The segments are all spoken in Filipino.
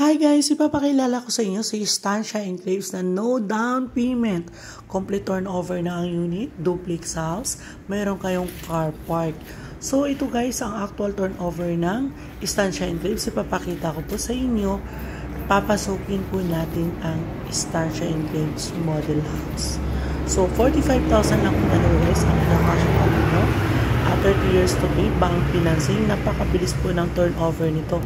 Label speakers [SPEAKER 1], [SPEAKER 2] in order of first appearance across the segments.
[SPEAKER 1] Hi guys, ipapakilala ko sa inyo si Estancia Enclaves na no down payment. Complete turnover na ang unit, duplex house, mayroon kayong car park. So ito guys ang actual turnover ng Estancia Enclaves. Ipapakita ko po sa inyo. Papasukin po natin ang Estancia Enclaves model house. So 45,000 lang po na guys ang pinakasya po nito. 30 years to pay, bank financing, napakabilis po ng turnover nito.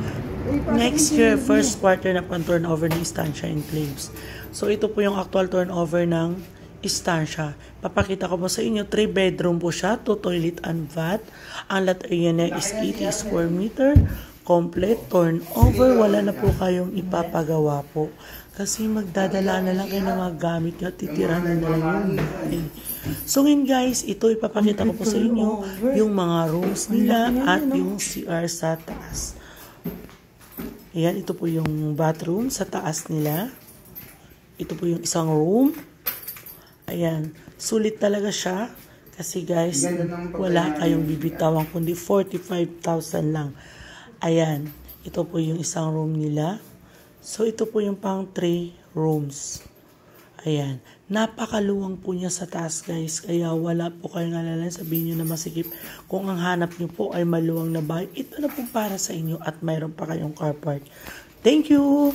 [SPEAKER 1] Next year, first quarter na po ang turnover ng Estancia Enclaves. So, ito po yung actual turnover ng Estancia. Papakita ko po sa inyo, 3 bedroom po siya, 2 toilet and bath. Ang lot area niya is 80 square meter. Complete turnover, wala na po kayong ipapagawa po. Kasi magdadala na lang kayo ng mga gamit nyo at titirahan na lang yung bahay. So ngayon guys, ito ipapakita ko po sa inyo yung mga rooms nila at yung CR sa taas. Ayan, ito po yung bathroom sa taas nila. Ito po yung isang room. Ayan, sulit talaga siya. Kasi guys, wala kayong bibitawan kundi 45,000 lang. Ayan, ito po yung isang room nila. So, ito po yung pang 3 rooms. Ayan, napakaluwang po niya sa taas guys. Kaya wala po kayong alala, sabihin nyo na masikip. Kung ang hanap nyo po ay maluwang na bahay, ito na po para sa inyo at mayroon pa kayong car park. Thank you!